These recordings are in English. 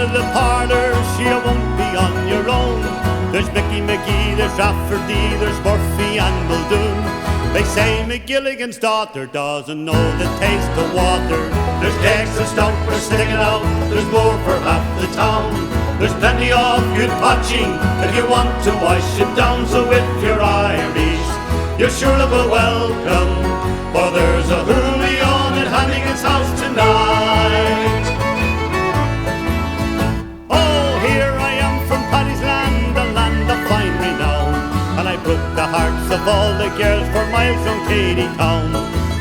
into the parlour, she won't be on your own. There's Mickey McGee, there's Rafferty, there's Murphy and Muldoon. They say McGilligan's daughter doesn't know the taste of water. There's kegs of stout for sticking out, there's more for half the town. There's plenty of good potching if you want to wash it down. So if you're Irish, you're sure of a welcome, for there's a Hooley on at Hannaghan's house tonight. Oh, here I am from Paddy's land, a land of fine renown, and I broke the hearts of all the girls for miles from Katy town.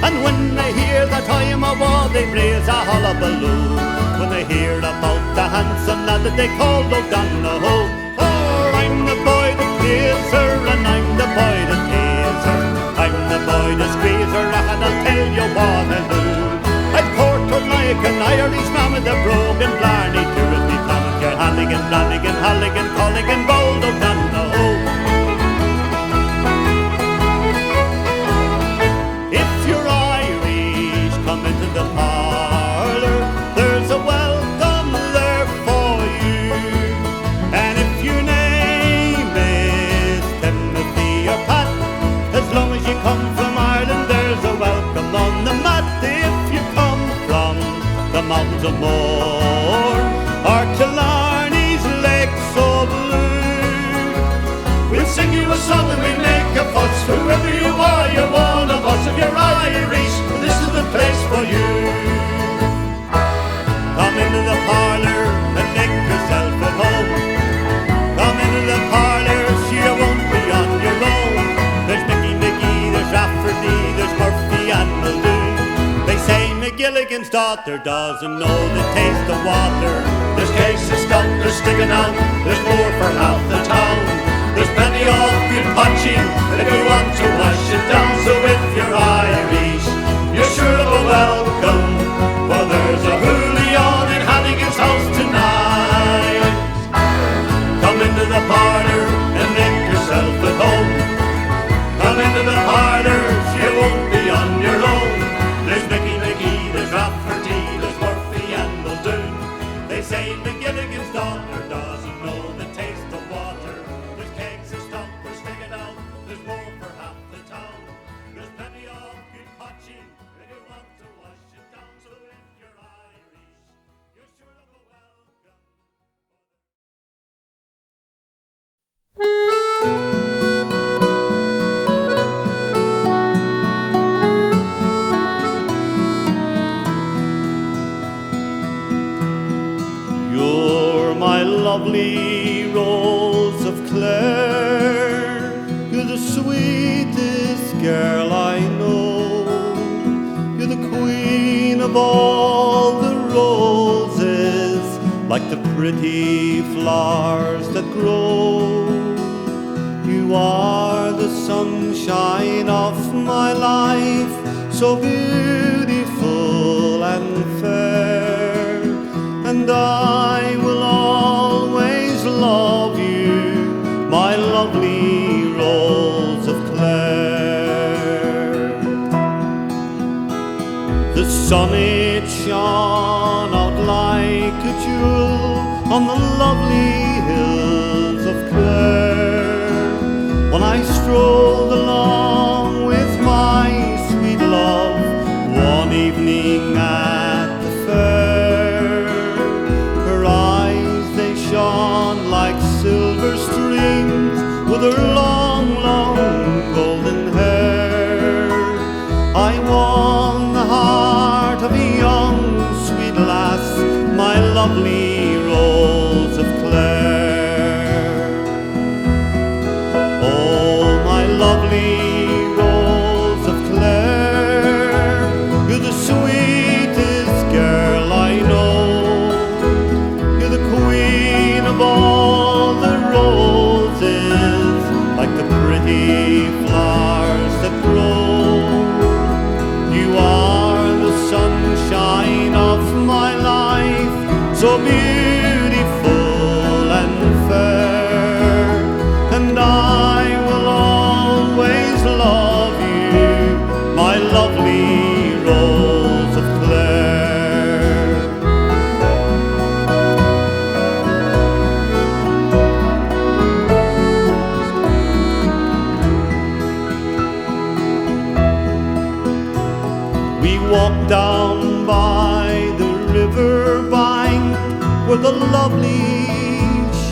And when they hear that I am a wall, they raise a hullabaloo. When they hear about the handsome lad that they call O'Donoghue. Oh, I'm the boy that plays her, and I'm the boy that pays her. I'm the boy that squeezes her, and I'll tell you what I'll do. I'll court her like an Irish man with a broken blarney to it. Me planet your Hannaghan, Lannigan, Halligan, Colligan, Boul, O'Donoghue. If you're Irish, come into the parlour, there's a welcome there for you. And if your name is Timothy or Pat, as long as you come from Ireland, there's a welcome on the mat. If you come from the mountains of Moore or Killarney's lake so blue, we'll sing you a song and we'll make a fuss. Whoever you are, you're one of us. If you're Irish, this is the place for you. Come into the parlour and make yourself at home. Come into the parlour, so you won't be on your own. There's Mickey McGee, there's Rafferty, there's Murphy and Muldoon. They say McGilligan's daughter doesn't know the taste of water. There's kegs of stout, there's sticking out, there's more for half the town. There's plenty of good potching if you want to wash it down. So if you're Irish, you're sure of a welcome, for there's a Hooley on in Hannaghan's house tonight. Come into the parlour and make yourself at home. Come into the parlour, you won't be on your own. There's Mickey McGee, there's Rafferty, there's Murphy and Muldoon. They say McGilligan's daughter doesn't know the taste of water. There's kegs of stout for sticking out, there's more for half the town. There's plenty of good potching if you want to wash it down. So if you're Irish, you're sure of a welcome. You're my lovely rose of Clare. You're the sweetest girl I know. You're the queen of all the roses, like the pretty flowers that grow. You are the sunshine of my life, so beautiful and fair. And I will always love you, my lovely rose of Clare. The sun, it shone out like a jewel on the lovely hills of Clare. When I strolled along with my sweet love one evening at the fair, her eyes, they shone like silver streams with her long, long golden hair. I won the heart of a young sweet lass, my lovely rose of Clare. Oh, my lovely rose of Clare, you're the sweetest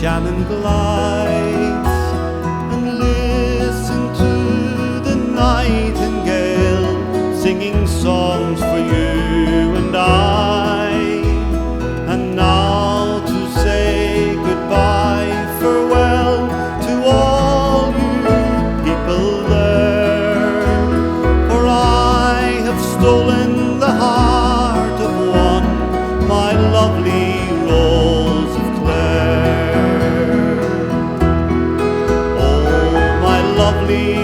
Shannon glides, and listen to the nightingale singing songs for you and I. And now to say goodbye, farewell to all you people there, for I have stolen the heart of one, my lovely Rose of Clare. Oh, my lovely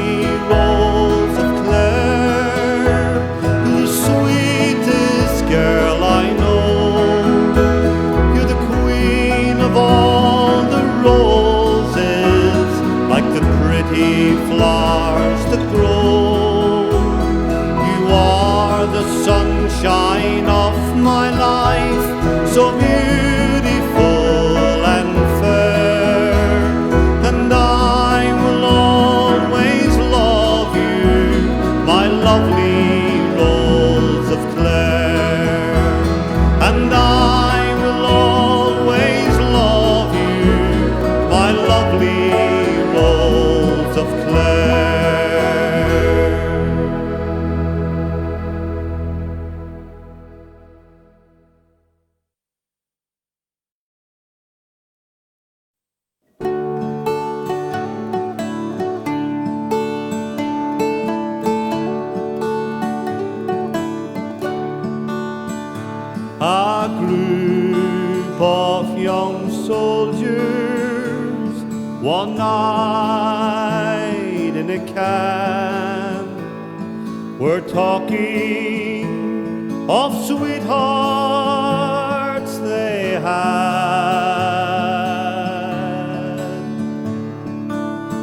Rose of Clare, the sweetest girl I know. You're the queen of all the roses, like the pretty flowers that grow. You are the sunshine of my life, so beautiful and fair, and I will always love you, my lovely Rose of Clare. And I will always love you, my lovely Rose of Clare. A group of young soldiers, one night in a camp, were talking of sweethearts they had.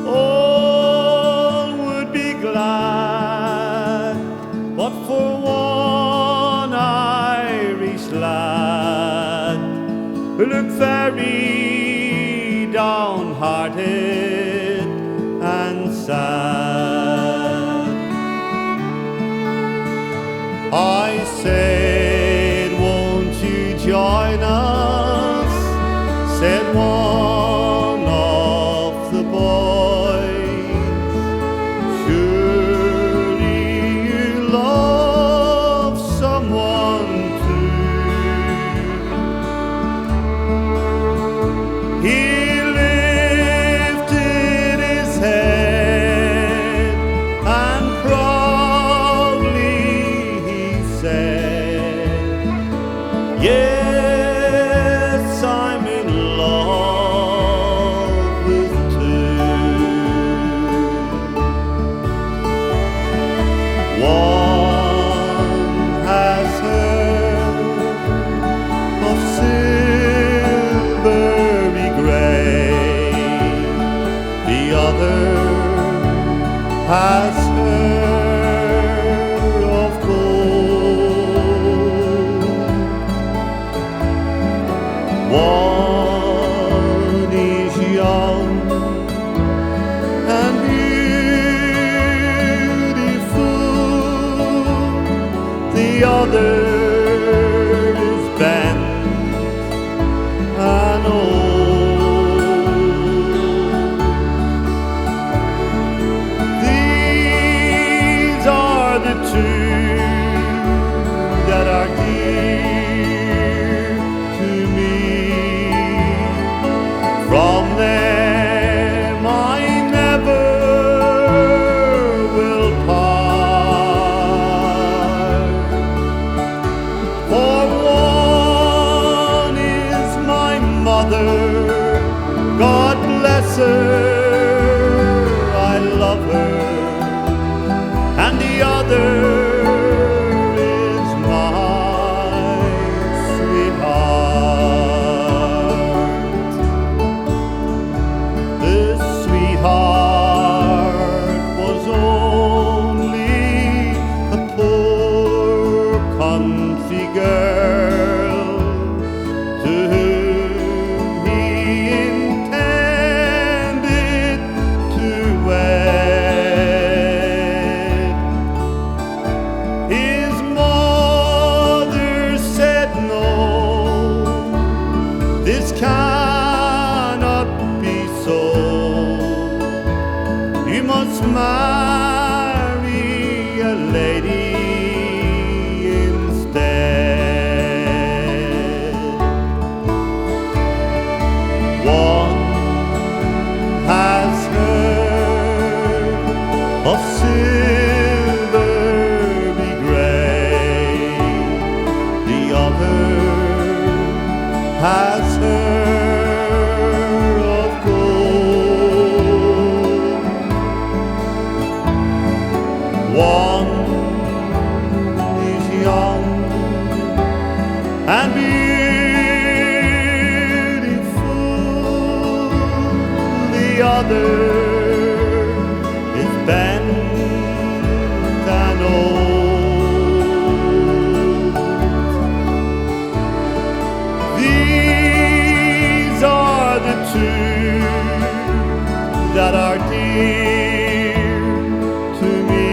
All would be glad, but for one Irish lad who looked very downhearted and sad. I said, won't you join us? Said one of the boys. Surely you love someone too. He lifted his head and proudly he said, yes, I'm in love with two. One has hair of silvery grey, the other has hair of gold. One is young and beautiful, the other is bent and old. The must marry a lady instead. One has heard of silvery grey, the other has heard of gold. One is young and beautiful, the other is bent and old. These are the two that are dear to me.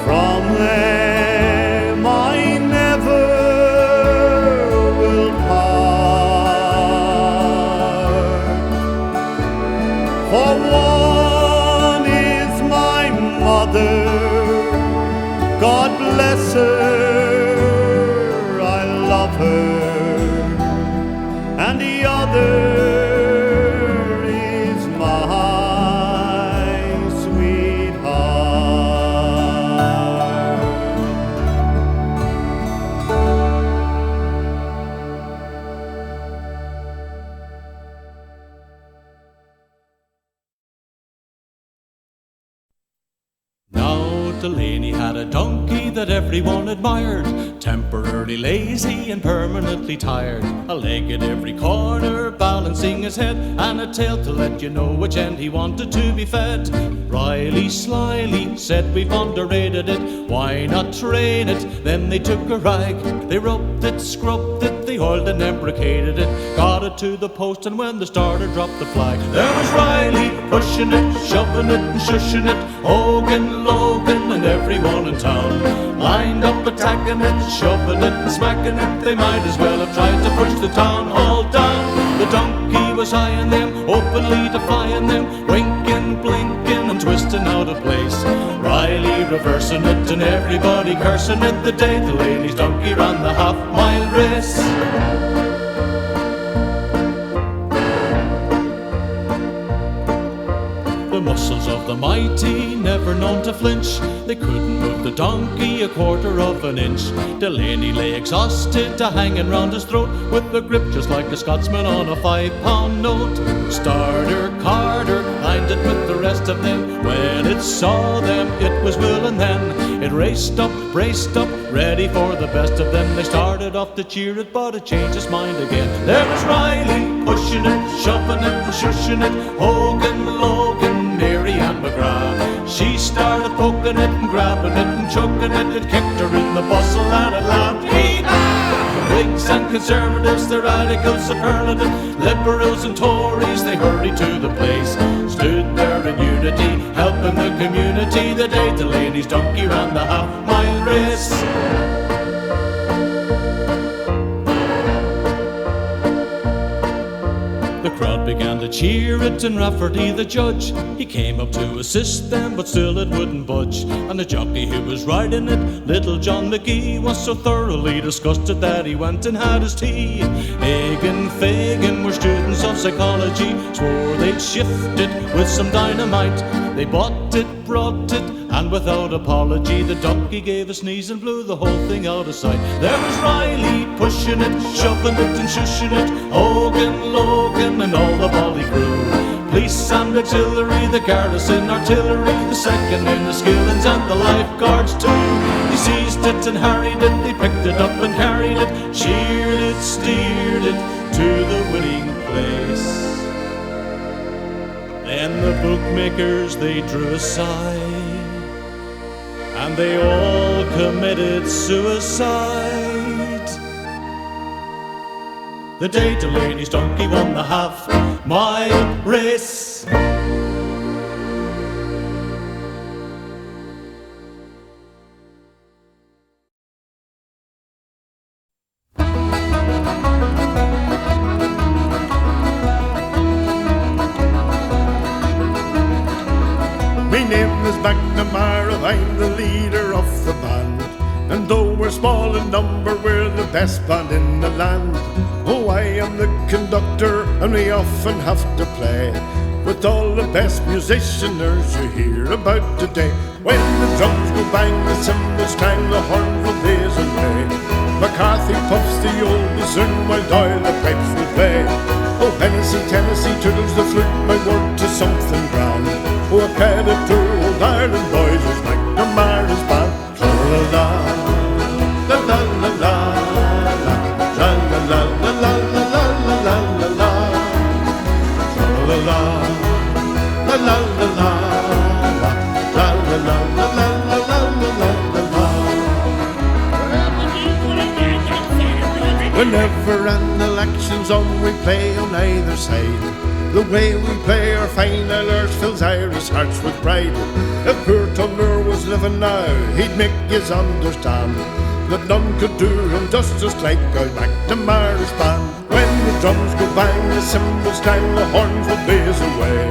From them I never will part. For one is my mother, God bless her, I love her, and the other is my sweetheart. Now Delaney had a donkey that everyone admired, temporarily lazy and permanently tired. A leg at every corner, balancing his head, and a tail to let you know which end he wanted to be fed. Riley slyly said we've underrated it, why not train it? Then they took a rag, they rubbed it, scrubbed it, they oiled and lubricated it, got it to the post, and when the starter dropped the flag, there was Riley pushing it, shoving it and shushing it, Hogan, Logan and everyone in town lined up attacking it, shoving it and smacking it. They might as well have tried to push the town hall down. The donkey was eyeing them, openly defying them, winking, blinking and twisting out of place. Riley reversing it and everybody cursing it, the day the lady's donkey ran the half-mile race. The muscles of the mighty, never known to flinch, they couldn't move the donkey a quarter of an inch. Delaney lay exhausted, hanging round his throat, with a grip just like a Scotsman on a 5-pound note. Starter Carter lined it with the rest of them, when it saw them it was willing then. It raced up, braced up, ready for the best of them. They started off to cheer it, but it changed its mind again. There was Riley pushing it, shoving it and shushing it, Hogan, Logan, Mary and McGrath. She started poking it and grabbing it and choking it. It kicked her in the bustle and it laughed. Hee-haw! Whigs and Conservatives, the radical superlative, Liberals and Tories, they hurried to the place. Stood there in unity, helping the community, the day Delaney's donkey ran the half-mile race. The crowd began to cheer it, and Rafferty the judge, he came up to assist them, but still it wouldn't budge. And the jockey who was riding it, little John McGee, was so thoroughly disgusted that he went and had his tea. Haig and Fagin were students of psychology, swore they'd shift it with some dynamite. They bought it, brought it, and without apology, the donkey gave a sneeze and blew the whole thing out of sight. There was Riley pushing it, shoving it and shushing it, Hogan, Logan and all the Bolly crew. Police and auxiliary, the garrison artillery, the second in the Skillings and the lifeguards too. They seized it and harried it, they picked it up and carried it, cheered it, steered it to the winning place. Then the bookmakers, they drew aside, and they all committed suicide. The day Delaney's donkey won the half-mile race. best band in the land. Oh, I am the conductor, and we often have to play with all the best musicianers you hear about today. When the drums go bang, the cymbals clang, the horns will blaze away. McCarthy puffs the old bassoon while Doyle the pipes will play. Oh, Hennessy, Tennessee toodles the flute, my word to something grand. Oh, a credit to old Ireland boys as McNamara's band. Tra-la-la, la-la-la-la, la-la-la-la-la-la-la-la-la-la, tra-la-la, la-la-la-la, la-la-la-la-la-la-la-la-la. Whenever an election's on, we play on either side. The way we play our finalers fills Irish hearts with pride. If poor Turner was living now, he'd make yous understand that none could do him justice like old McNamara's band. When the drums go bang, the cymbals clang, the horns will blaze away.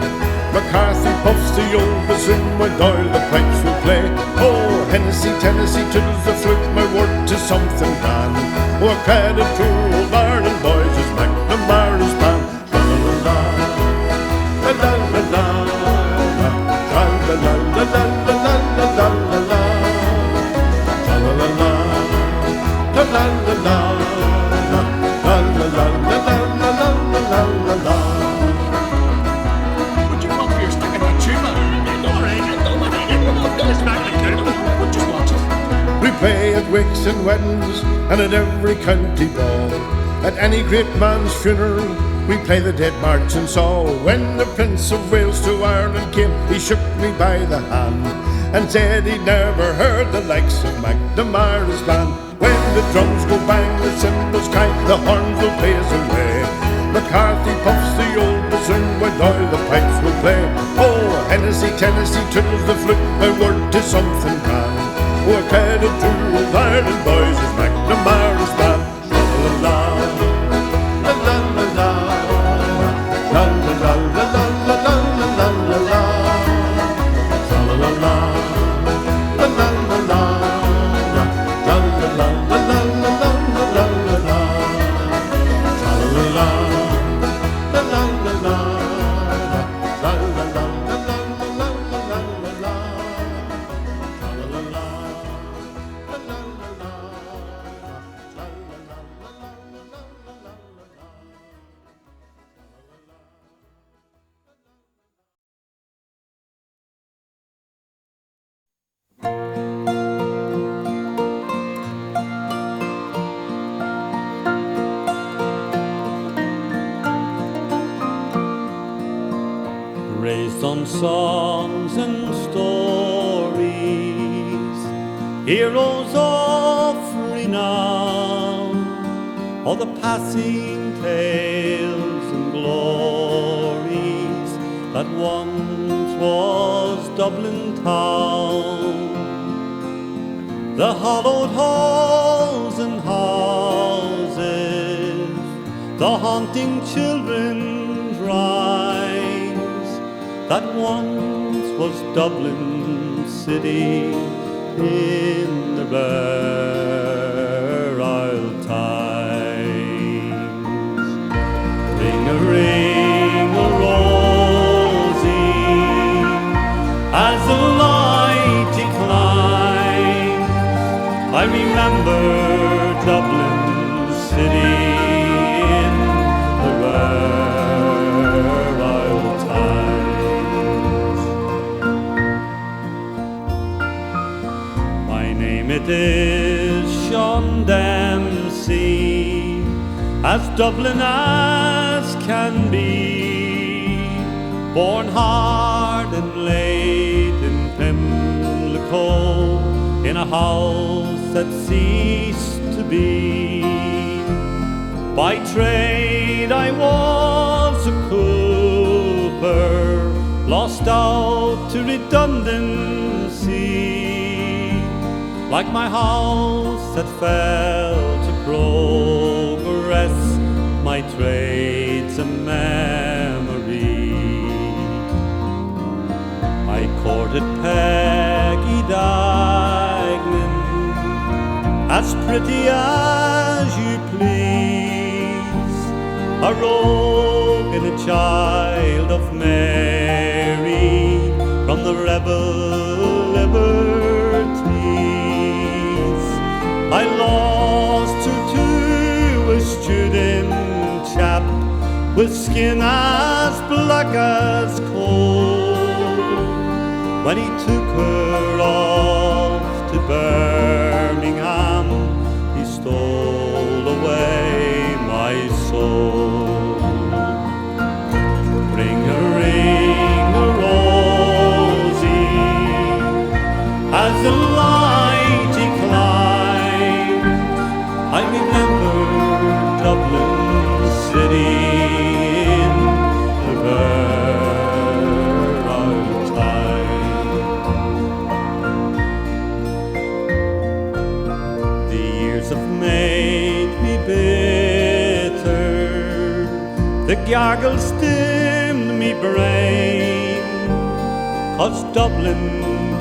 McCarthy puffs the old bassoon while Doyle the pipes will play. Oh, Hennessy, Tennessee toodles the flute, my word to something grand. Oh, a credit to old Ireland boys is McNamara's band. La-la-la-la, la-la-la-la, la-la-la-la-la-la-la-la-la, la-la-la-la, la-la-la-la, la-la-la-la-la-la-la-la-la. Would you want your stick in that tuba? All right, just watch it. We play at wakes and weddings and at every county ball. At any great man's funeral, we play the Dead March and Saw. When the Prince of Wales to Ireland came, he shook me by the hand and said he'd never heard the likes of McNamara's band. When the drums go bang, the cymbals clang, the horns will blaze away. McCarthy puffs the old bassoon while Doyle the pipes will play. Oh, Hennessy, Tennessee toodles the flute, my word to something grand. Oh, a credit to old Ireland boys is McNamara's band. La-la-la, la-la-la-la, la-la-la-la-la-la-la-la-la, la-la-la-la, la-la-la-la, la-la-la-la-la-la-la-la-la, la-la-la, la-la-la-la, la-la-la-la-la-la-la-la-la. Raised on songs and stories, heroes of renown, all the passing tales and glories that once was Dublin town. The hallowed halls and houses, the haunting children's rhymes, that once was Dublin city in the virile times. Ring a rosy, as the light declines, I remember Dublin city in the virile times. My name it is Sean Dempsey, as Dublin as can be, born hard and late in Pimlico, in a house that ceased to be. By trade I was a cooper, lost out to redundancy, like my house that fell to progress, my trade's a memory. I courted Peggy Dagnan as pretty as you please, a rogue and a child of Mary from the rebel liberties. I lost her to a student chap with skin as black as coal. When he took her off to Birmingham, he stole away my soul. Ring a rosy, as the light declined, I remember Dublin city in the virile time. The years have made me bitter, the gargle stimmed me brain, 'cause Dublin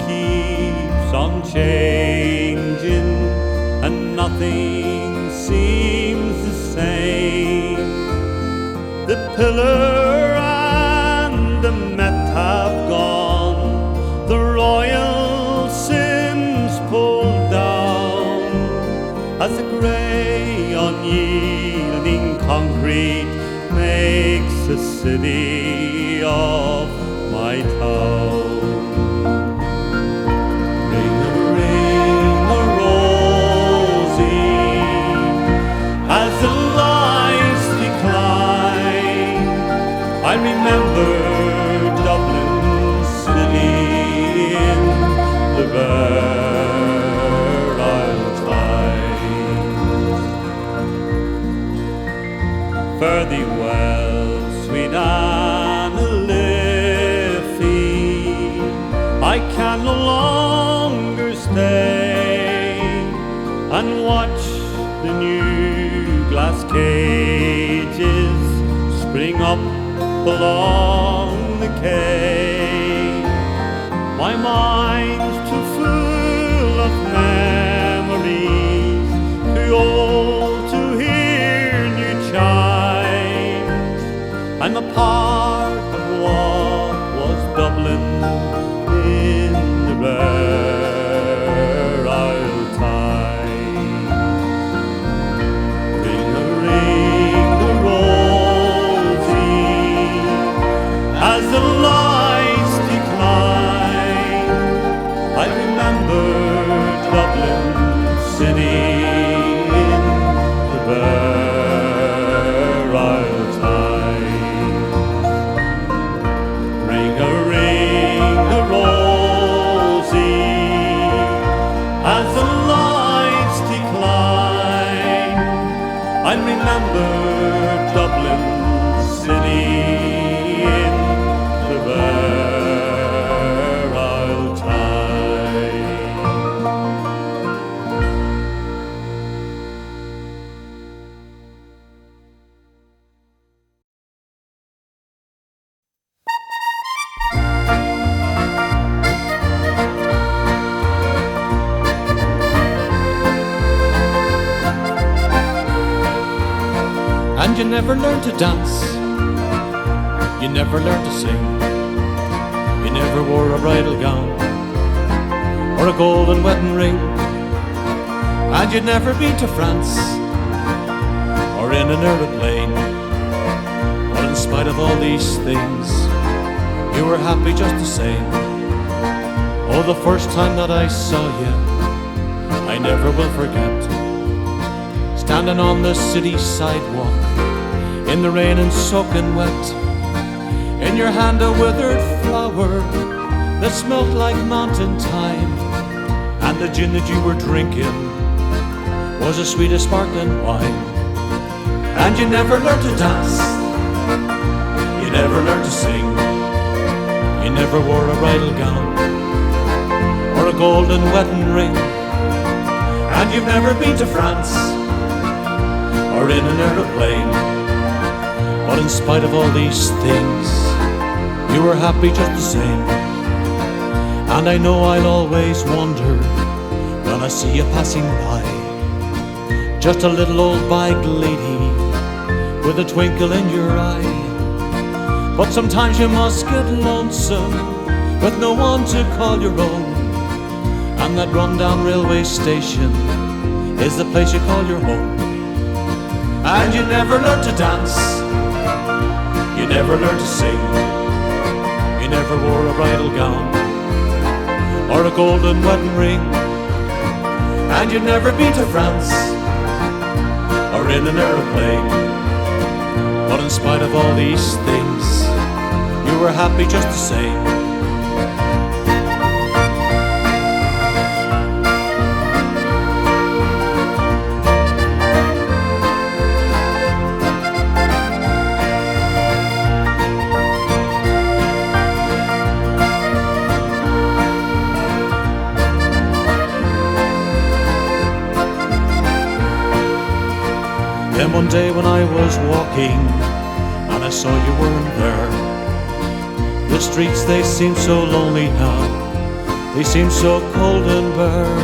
keeps on changing and nothing seems the same. The pillar and the Met have gone, the royal Sims pulled down, as the grey unyielding concrete makes a city of my town. Ring a rosy, as the lights decline, I remember Dublin city in the virile times. Fare thee well, sweet Anna Liffey, I can no longer stay and watch the new glass cages spring up along the quay. My mind's too full of memories, too old to hear new chimes. I'm a part of what was Dublin in the virile time. Ring a rosy, as the lights decline, I remember Dublin city in the virile time. Ring a rosy, as the lights decline, I remember Dublin city in the virile time. And you never learned to dance, you never learned to sing, you never wore a bridal gown or a golden wedding ring, and you'd never been to France or in an aeroplane. But in spite of all these things, you were happy just the same. Oh, the first time that I saw you, I never will forget. Standing on the city sidewalk, in the rain and soaking wet, in your hand a withered flower that smelt like mountain thyme, and the gin that you were drinking was as sweet as sparkling wine. And you never learned to dance, you never learned to sing, you never wore a bridal gown or a golden wedding ring, and you've never been to France or in an aeroplane. But in spite of all these things, you were happy just the same. And I know I'll always wonder when I see you passing by, just a little old bike lady with a twinkle in your eye. But sometimes you must get lonesome with no one to call your own, and that rundown railway station is the place you call your home. And you never learn to dance, you never learn to sing, you never wore a bridal gown or a golden wedding ring, and you'd never been to France or in an aeroplane. But in spite of all these things, you were happy just the same. Then one day when I was walking and I saw you weren't there, the streets they seem so lonely now, they seem so cold and bare,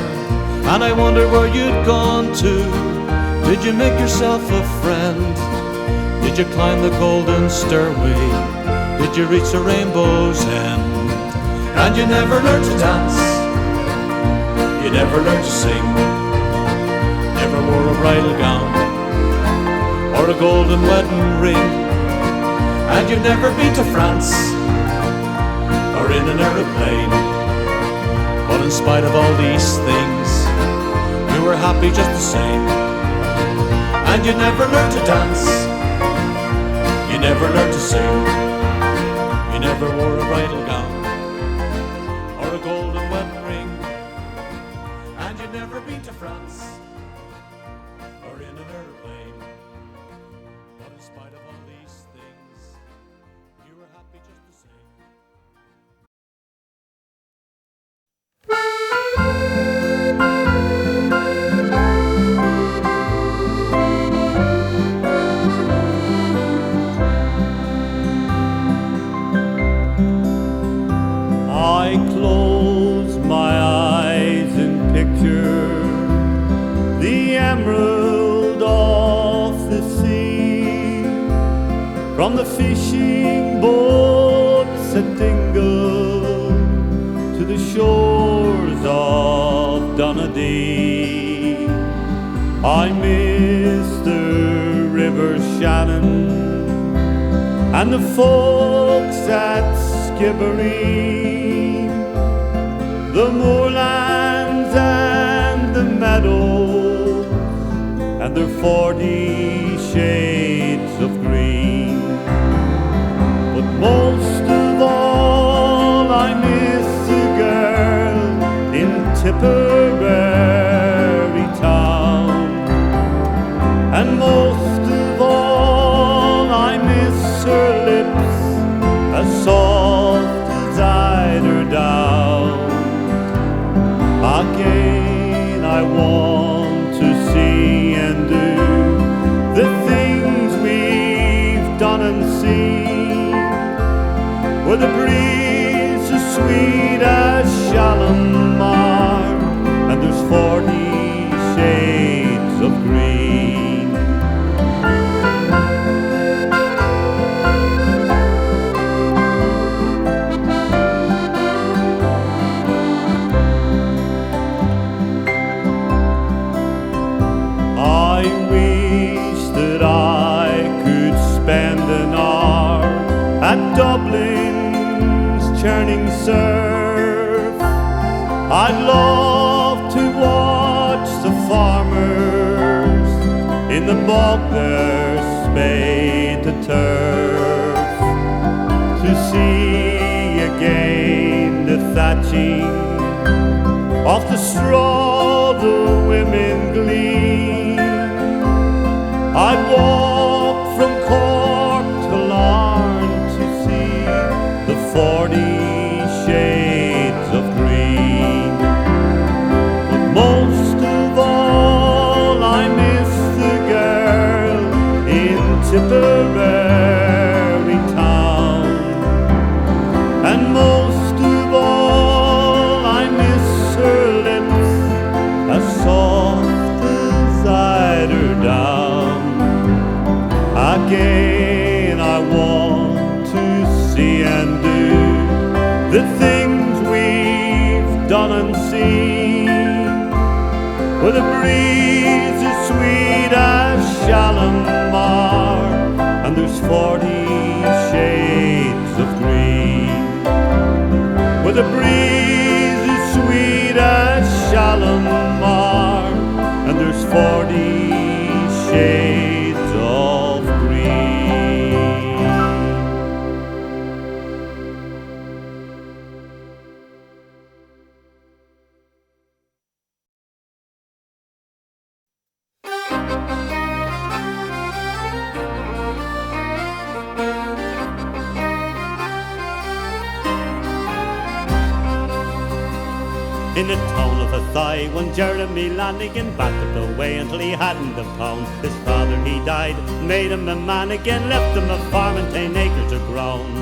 and I wondered where you'd gone to. Did you make yourself a friend? Did you climb the golden stairway? Did you reach the rainbow's end? And you never learned to dance, you never learned to sing, never wore a bridal gown or a golden wedding ring, and you've never been to France or in an aeroplane. But in spite of all these things, you were happy just the same. And you never learned to dance, you never learned to sing, you never wore a bridal gown or a golden wedding ring, and you've never been to France or in an aeroplane. But in spite of all these things, you were happy just the same. I close my eyes and picture the emerald of the sea, from the fishing boats at Dingle to the shores of Donaghadee. I miss the river Shannon and the folks at Skibbereen, the moorlands and the meadows and their 40 shades of green. But most of all I miss a girl in Tipperary town, and most of all I miss her lips as soft as eider down. Again I want to see and do the things we've done and seen, where the breeze is sweet as Shalimar and there's 40 shades of green. I wish that I could spend an hour at Dublin's churning surf. I'd love to watch the farmers in the bog there spade the turf, to see again the thatching of the straw the women glean. I'd walk from Cork to Larne to see the 40 shades of green. But most of all I miss the girl in Tipperary town, and most of all I miss her lips as soft as eider where the breeze is sweet as Shalimar, and there's 40 shades of green. Where the breeze is sweet as Shalimar, and there's 40 shades of green. In a town of Athy, when Jeremy Lannigan battered away until he hadn't a pound. His father he died, made him a man again, left him a farm and 10 acres of ground.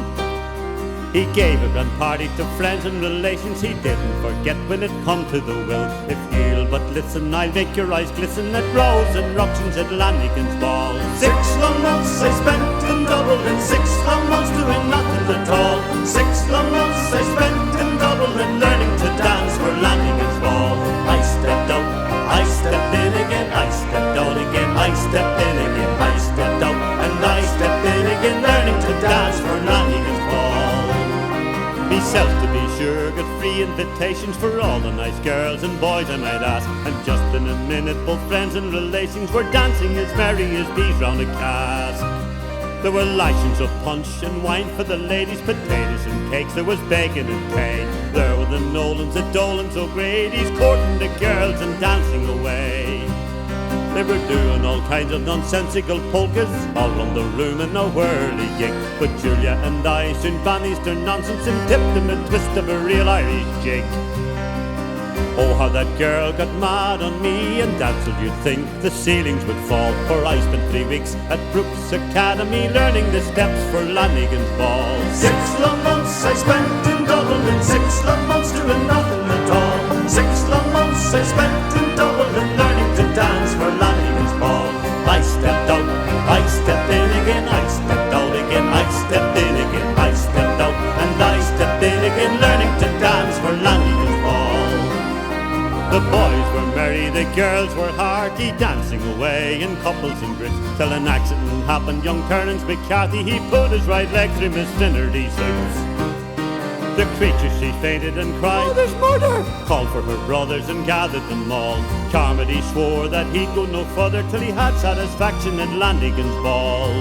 He gave a grand party to friends and relations, he didn't forget when it come to the will. If you'll but listen, I'll make your eyes glisten at rows and ructions at Lannigan's ball. 6 long months I spent in Dublin, 6 long months doing nothing at all. 6 long months I spent in Dublin, learning to dance for Lannigan's ball. I stepped out, I stepped in again, I stepped out again, I stepped in again, I stepped out, and I stepped in again, learning to dance for Lannigan's ball. Myself, to be sure, got free invitations for all the nice girls and boys I might ask, and just in a minute both friends and relations were dancing as merry as bees round a cask. There were license of punch and wine for the ladies, potatoes and cakes, there was bacon and tea. There were the Nolans, the Dolans, O'Grady's, courting the girls and dancing away. They were doing all kinds of nonsensical polkas, all round the room in a whirligig. But Julia and I soon banished their nonsense and tipped them a twist of a real Irish jig. Oh, how that girl got mad on me, and that's what you'd think the ceilings would fall. For I spent 3 weeks at Brooks Academy learning the steps for Lannigan's ball. 6 long months I spent in Dublin, 6 long months doing nothing at all. 6 long months I spent in Dublin learning to dance for Lannigan's ball. I stepped out, I stepped in again, I stepped out again, I stepped in again, I stepped out, and I stepped in again, learning to dance for Lannigan's ball. The boys were merry, the girls were hearty, dancing away in couples and grits, till an accident happened. Young Turnance McCarthy, he put his right leg through Miss Finnerty's hips. The creature, she fainted and cried, "Oh, there's murder!" Called for her brothers and gathered them all. Carmody swore that he'd go no further till he had satisfaction at Lannigan's ball.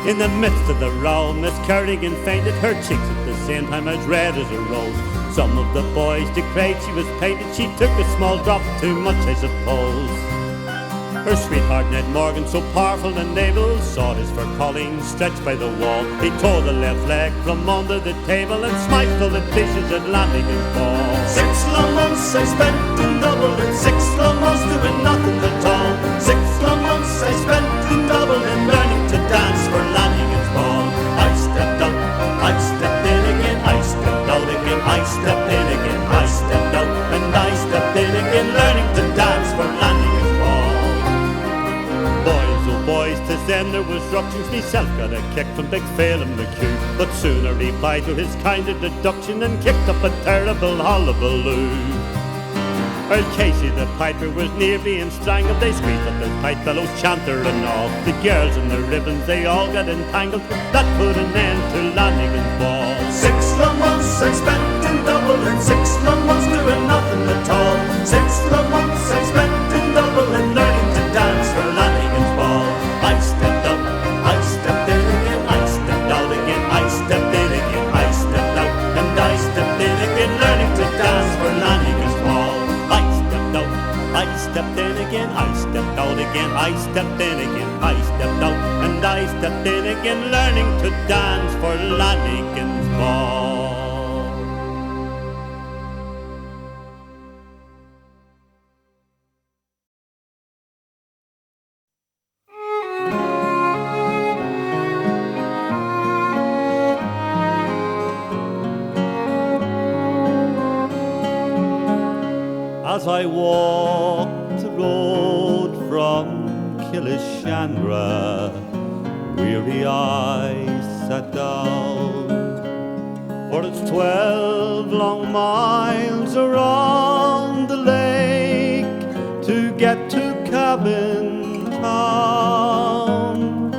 In the midst of the row, Miss Kerrigan fainted, her cheeks at the same time as red as a rose. Some of the boys declared she was painted, she took a small drop too much, I suppose. Her sweetheart Ned Morgan, so powerful and able, sought his for Colleen stretched by the wall. He tore the left leg from under the table and smashed all the dishes at Lannigan's ball. 6 long months I spent in Dublin, 6 long months doing nothing at all. 6 long months I spent in Dublin learning to dance for Lannigan's ball. I stepped up, I stepped in again, I stepped out again, I stepped in again, I stepped out, and I stepped in again, learning to dance for Lannigan's ball. Boys, oh boys, 'tis then there was ructions. Myself got a kick from big Phelan McHugh, but sooner replied to his kind of deduction and kicked up a terrible hullabaloo. Earl Casey the piper was near being strangled. They squeezed up his pipe bellows, chanter and all. The girls and the ribbons, they all got entangled. That put an end to Lannigan's ball. 6 long months I spent in Dublin, 6 long months doing nothing at all. 6 long months I spent in Dublin learning to dance for Lannigan's ball. I stepped up, I stepped in again, I stepped out again, I stepped in again, I stepped out, and I stepped in again, learning to dance for Lannigan's ball. I stepped out, I stepped in again, I stepped out again, I stepped in again, I stepped out, and I stepped in again, learning to dance for Lannigan's ball. As I walked the road from Killishandra, weary eyes sat down, for it's 12 long miles around the lake to Cavan town.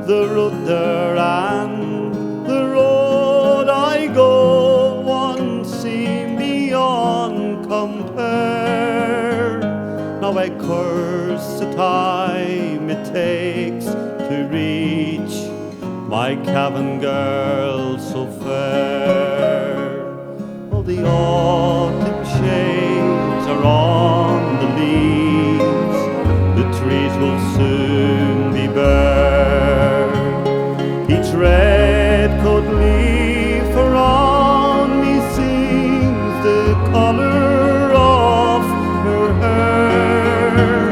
The road there and the road I go, one seem beyond compare. Now I curse the time it takes to reach my Cavan girl so fair. Oh, the autumn shades are on the leaves, the trees will soon be bare. Each red coat leaf around me seems the colour of her hair.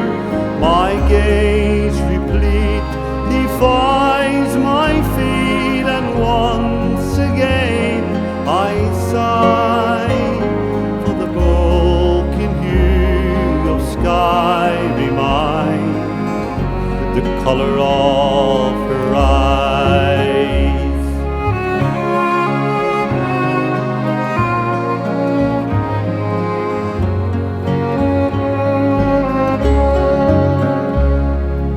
My gaze replete defies my feet, and once again I sigh, for the broken hue of sky reminds the colour of her eyes.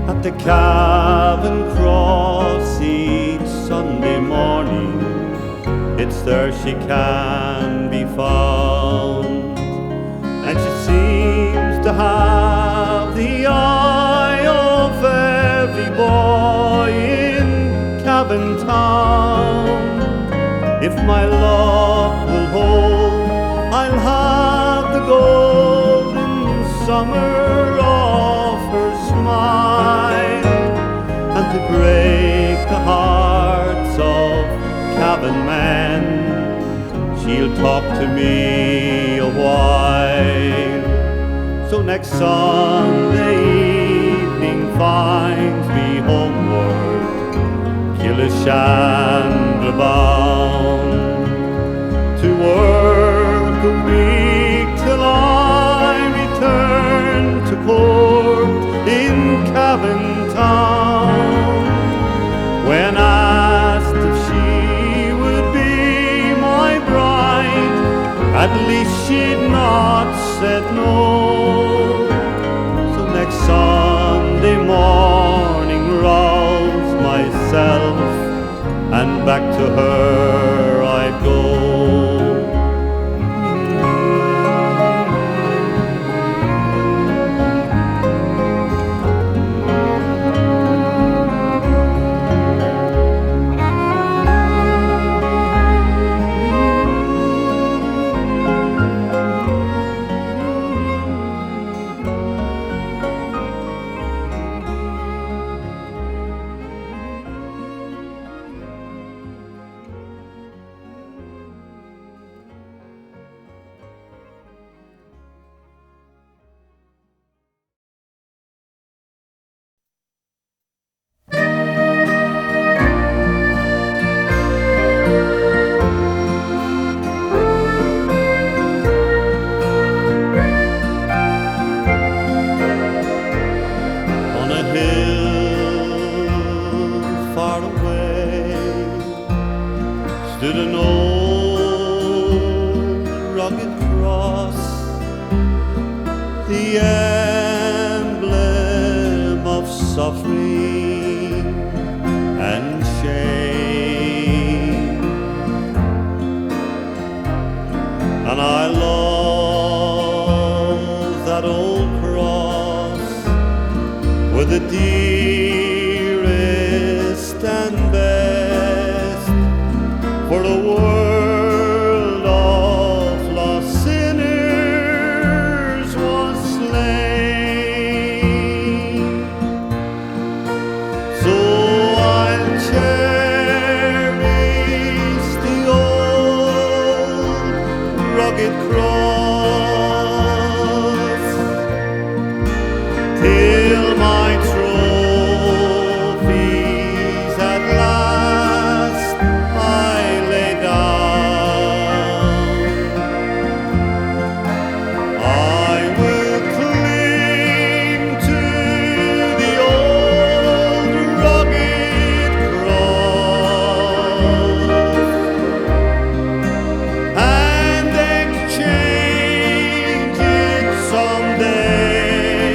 At the Cavan Cross each Sunday morning, it's there she can be found, and she seems to have the eye of every boy in Cavan town. If my luck will hold, I'll have the golden summer of her smile, and to break the hearts of Cavan men, she'll talk to me a while. So next Sunday evening finds me homeward, Killishandra bound, to work a week till I return to court in Cavan town. When asked if she would be my bride, at least she'd not said no. So next Sunday morning rouse myself, and back to her I'd go. Suffering and shame, and I love that old cross with the dearest and best for the world of lost sinners was slain. So I'll cherish the old rugged cross till my trophies at last I lay down. I will cling to the old rugged cross and exchange it someday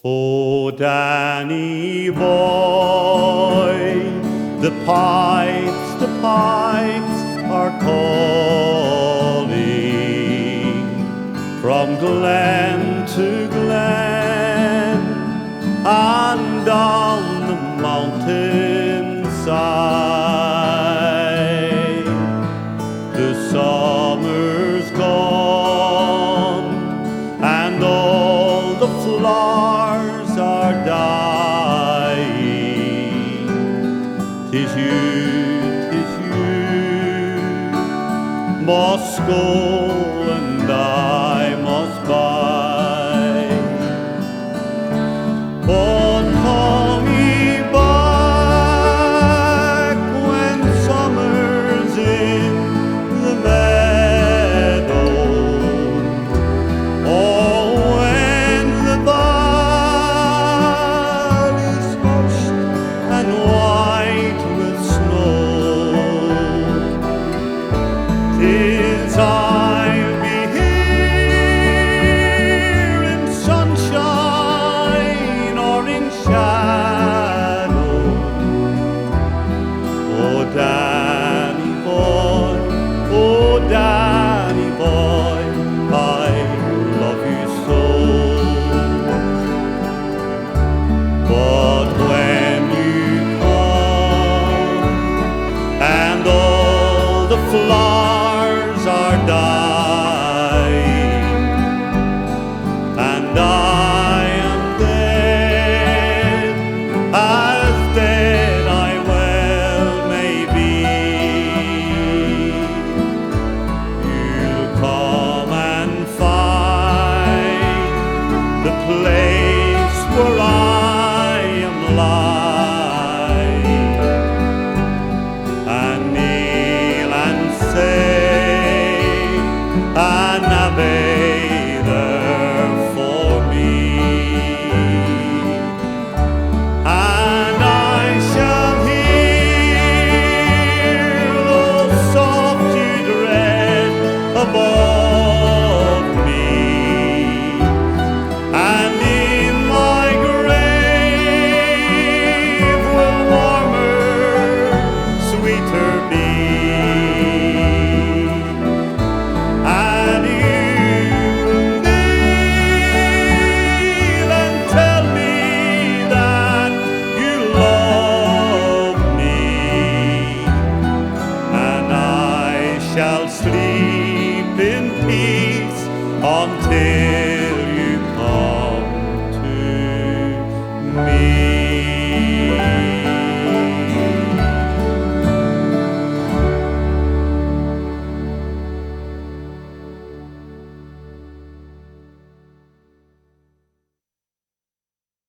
Oh, Danny boy, the pipes are calling from glen to glen and down the mountainside. The summer's gone and all the flowers are dying. 'Tis you, must go